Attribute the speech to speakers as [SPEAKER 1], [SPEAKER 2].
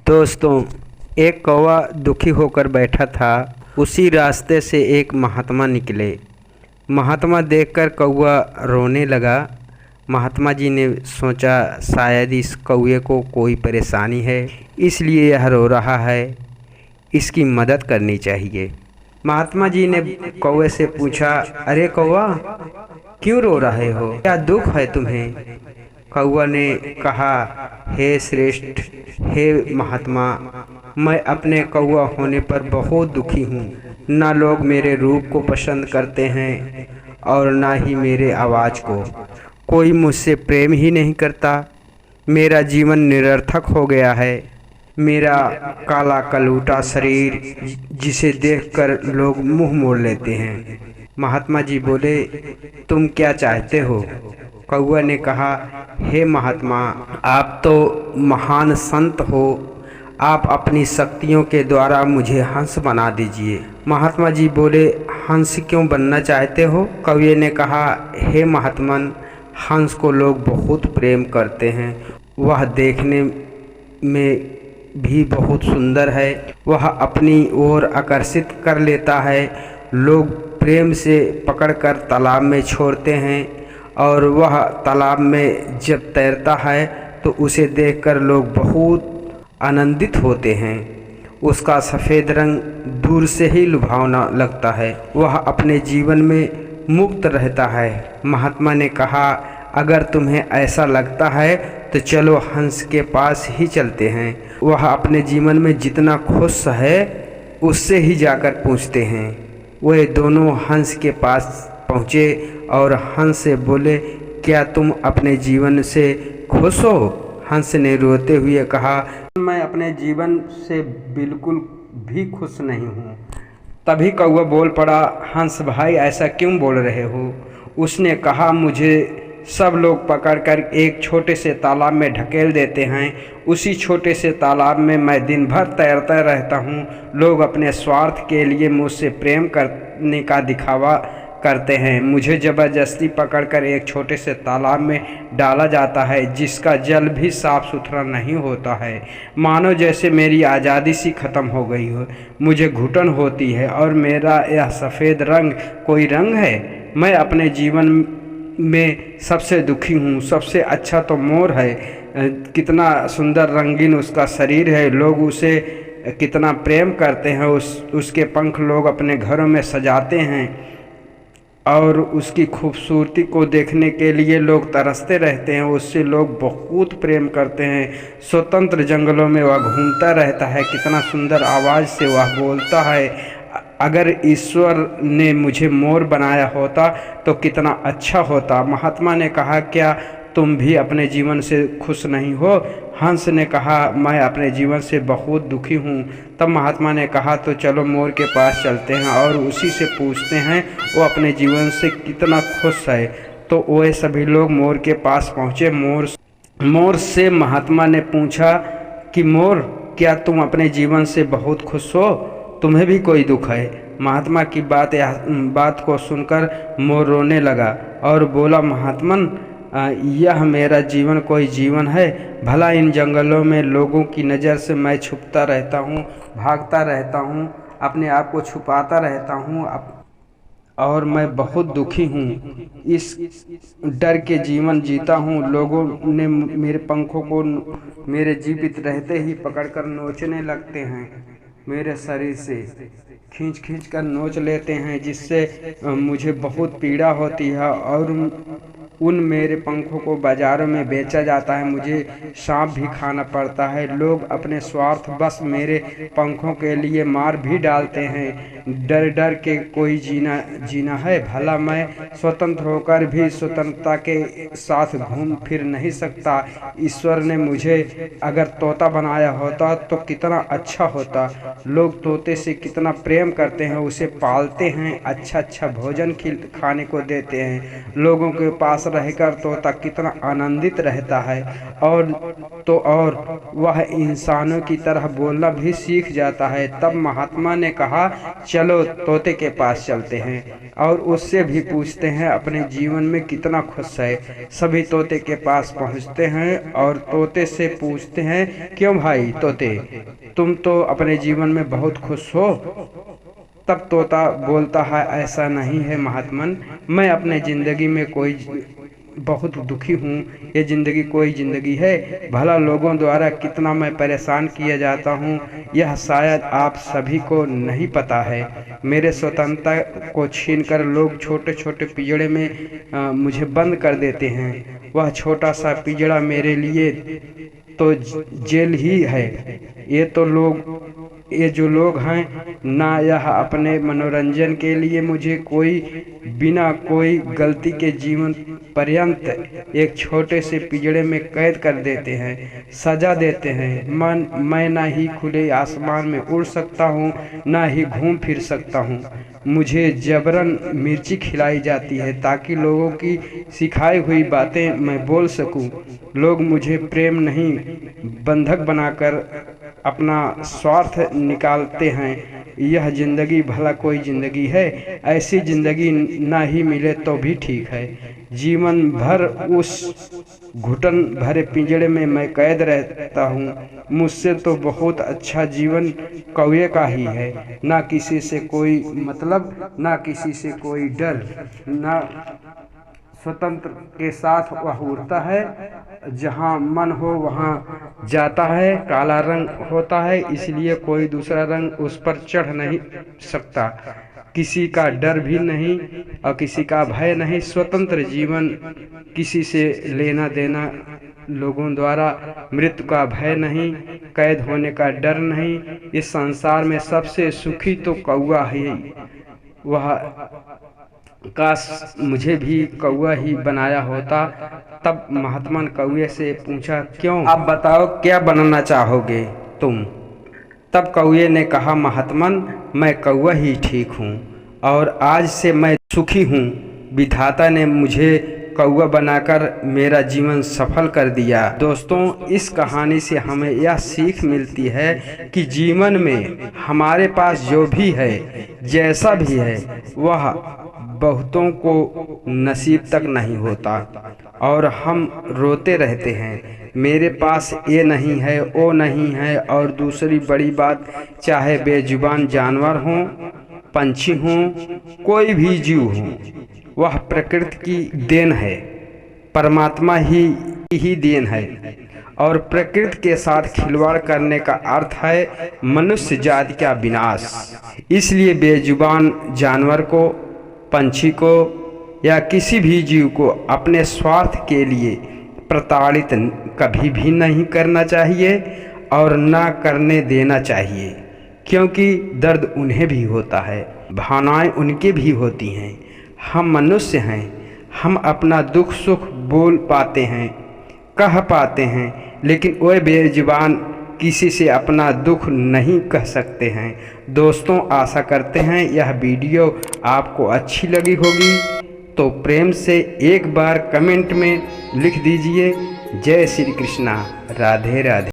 [SPEAKER 1] दोस्तों, एक कौवा दुखी होकर बैठा था। उसी रास्ते से एक महात्मा निकले। महात्मा देखकर कौवा रोने लगा। महात्मा जी ने सोचा शायद इस कौवे को कोई परेशानी है, इसलिए यह रो रहा है, इसकी मदद करनी चाहिए। महात्मा जी ने कौवे से पूछा, अरे कौवा, क्यों रो रहे हो? क्या दुख है तुम्हें? कौवा ने कहा, हे श्रेष्ठ, हे महात्मा, मैं अपने कौवा होने पर बहुत दुखी हूँ। ना लोग मेरे रूप को पसंद करते हैं और ना ही मेरे आवाज़ को। कोई मुझसे प्रेम ही नहीं करता। मेरा जीवन निरर्थक हो गया है। मेरा काला कलूटा शरीर जिसे देखकर लोग मुंह मोड़ लेते हैं। महात्मा जी बोले, तुम क्या चाहते हो? कौवा ने कहा, हे महात्मा, आप तो महान संत हो, आप अपनी शक्तियों के द्वारा मुझे हंस बना दीजिए। महात्मा जी बोले, हंस क्यों बनना चाहते हो? कौवे ने कहा, हे महात्मन, हंस को लोग बहुत प्रेम करते हैं। वह देखने में भी बहुत सुंदर है। वह अपनी ओर आकर्षित कर लेता है। लोग प्रेम से पकड़कर तालाब में छोड़ते हैं और वह तालाब में जब तैरता है तो उसे देखकर लोग बहुत आनंदित होते हैं। उसका सफ़ेद रंग दूर से ही लुभावना लगता है। वह अपने जीवन में मुक्त रहता है। महात्मा ने कहा, अगर तुम्हें ऐसा लगता है तो चलो हंस के पास ही चलते हैं। वह अपने जीवन में जितना खुश है उससे ही जाकर पूछते हैं। वे दोनों हंस के पास पहुँचे और हंस से बोले, क्या तुम अपने जीवन से खुश हो? हंस ने रोते हुए कहा, मैं अपने जीवन से बिल्कुल भी खुश नहीं हूँ। तभी कौवा बोल पड़ा, हंस भाई, ऐसा क्यों बोल रहे हो? उसने कहा, मुझे सब लोग पकड़कर एक छोटे से तालाब में ढकेल देते हैं। उसी छोटे से तालाब में मैं दिन भर तैरता रहता हूँ। लोग अपने स्वार्थ के लिए मुझसे प्रेम करने का दिखावा करते हैं। मुझे ज़बरदस्ती पकड़कर एक छोटे से तालाब में डाला जाता है जिसका जल भी साफ़ सुथरा नहीं होता है। मानो जैसे मेरी आज़ादी सी ख़त्म हो गई हो। मुझे घुटन होती है और मेरा यह सफ़ेद रंग कोई रंग है? मैं अपने जीवन में सबसे दुखी हूँ। सबसे अच्छा तो मोर है। कितना सुंदर रंगीन उसका शरीर है। लोग उसे कितना प्रेम करते हैं। उसके पंख लोग अपने घरों में सजाते हैं और उसकी खूबसूरती को देखने के लिए लोग तरसते रहते हैं। उससे लोग बहुत प्रेम करते हैं। स्वतंत्र जंगलों में वह घूमता रहता है। कितना सुंदर आवाज़ से वह बोलता है। अगर ईश्वर ने मुझे मोर बनाया होता तो कितना अच्छा होता। महात्मा ने कहा, क्या तुम भी अपने जीवन से खुश नहीं हो? हंस ने कहा, मैं अपने जीवन से बहुत दुखी हूँ। तब महात्मा ने कहा, तो चलो मोर के पास चलते हैं और उसी से पूछते हैं वो अपने जीवन से कितना खुश है। तो वे सभी लोग मोर के पास पहुँचे। मोर से महात्मा ने पूछा कि मोर, क्या तुम अपने जीवन से बहुत खुश हो? तुम्हें भी कोई दुख है? महात्मा की बात को सुनकर मोर रोने लगा और बोला, महात्मन, यह मेरा जीवन कोई जीवन है? भला इन जंगलों में लोगों की नज़र से मैं छुपता रहता हूँ, भागता रहता हूँ, अपने आप को छुपाता रहता हूँ और मैं बहुत दुखी हूँ। इस डर के जीवन जीता हूँ। लोगों ने मेरे पंखों को मेरे जीवित रहते ही पकड़कर नोचने लगते हैं। मेरे शरीर से खींच खींच कर नोच लेते हैं, जिससे मुझे बहुत पीड़ा होती है और उन मेरे पंखों को बाज़ारों में बेचा जाता है। मुझे सांप भी खाना पड़ता है। लोग अपने स्वार्थ बस मेरे पंखों के लिए मार भी डालते हैं। डर डर के कोई जीना है। भला मैं स्वतंत्र होकर भी स्वतंत्रता के साथ घूम फिर नहीं सकता। ईश्वर ने मुझे अगर तोता बनाया होता तो कितना अच्छा होता। लोग तोते से कितना प्रेम करते हैं, उसे पालते हैं, अच्छा अच्छा भोजन खाने को देते हैं। लोगों के पास पास रहकर तोता कितना आनंदित रहता है और वह इंसानों की तरह बोलना भी सीख जाता है। तब महात्मा ने कहा, चलो तोते के पास चलते हैं और उससे भी पूछते हैं अपने जीवन में कितना खुश है। सभी तोते के पास पहुंचते हैं और तोते से पूछते हैं, क्यों भाई तोते, तुम तो अपने जीवन में बहुत खुश हो। तब तोता बोलता है, ऐसा नहीं है महात्मन, मैं अपने ज़िंदगी में बहुत दुखी हूँ। ये ज़िंदगी कोई ज़िंदगी है, भला लोगों द्वारा कितना मैं परेशान किया जाता हूँ, यह शायद आप सभी को नहीं पता है। मेरे स्वतंत्रता को छीनकर लोग छोटे छोटे पिंजड़े में मुझे बंद कर देते हैं। वह छोटा सा पिंजड़ा मेरे लिए तो जेल ही है। ये जो लोग हैं ना, यह अपने मनोरंजन के लिए मुझे बिना कोई गलती के जीवन पर्यंत एक छोटे से पिंजड़े में कैद कर देते हैं, सजा देते हैं। मैं ना ही खुले आसमान में उड़ सकता हूँ, ना ही घूम फिर सकता हूँ। मुझे जबरन मिर्ची खिलाई जाती है ताकि लोगों की सिखाई हुई बातें मैं बोल सकूं। लोग मुझे प्रेम नहीं, बंधक बनाकर अपना स्वार्थ निकालते हैं। यह जिंदगी भला कोई जिंदगी है? ऐसी जिंदगी ना ही मिले तो भी ठीक है। जीवन भर उस घुटन भरे पिंजड़े में मैं कैद रहता हूँ। मुझसे तो बहुत अच्छा जीवन कौवे का ही है। ना किसी से कोई मतलब, ना किसी से कोई डर, ना स्वतंत्र के साथ वह उड़ता है, जहाँ मन हो वहाँ जाता है। काला रंग होता है, इसलिए कोई दूसरा रंग उस पर चढ़ नहीं सकता। किसी का डर भी नहीं और किसी का भय नहीं। स्वतंत्र जीवन, किसी से लेना देना लोगों द्वारा, मृत्यु का भय नहीं, कैद होने का डर नहीं। इस संसार में सबसे सुखी तो कौवा है। वह काश मुझे भी कौवा ही बनाया होता। तब महात्मा ने कौवे से पूछा, क्यों, आप बताओ क्या बनना चाहोगे तुम? तब कौवे ने कहा, महात्मन, मैं कौवा ही ठीक हूँ और आज से मैं सुखी हूँ। विधाता ने मुझे कौवा बनाकर मेरा जीवन सफल कर दिया। दोस्तों, इस कहानी से हमें यह सीख मिलती है कि जीवन में हमारे पास जो भी है, जैसा भी है, वह बहुतों को नसीब तक नहीं होता और हम रोते रहते हैं, मेरे पास ये नहीं है, वो नहीं है। और दूसरी बड़ी बात, चाहे बेजुबान जानवर हों, पंछी हों, कोई भी जीव हो, वह प्रकृति की देन है, परमात्मा ही देन है। और प्रकृति के साथ खिलवाड़ करने का अर्थ है मनुष्य जाति का विनाश। इसलिए बेजुबान जानवर को, पंछी को या किसी भी जीव को अपने स्वार्थ के लिए प्रताड़ित कभी भी नहीं करना चाहिए और ना करने देना चाहिए, क्योंकि दर्द उन्हें भी होता है, भावनाएं उनके भी होती हैं। हम मनुष्य हैं, हम अपना दुख सुख बोल पाते हैं, कह पाते हैं, लेकिन वह बेजुबान किसी से अपना दुख नहीं कह सकते हैं। दोस्तों, आशा करते हैं यह वीडियो आपको अच्छी लगी होगी, तो प्रेम से एक बार कमेंट में लिख दीजिए, जय श्री कृष्णा, राधे राधे।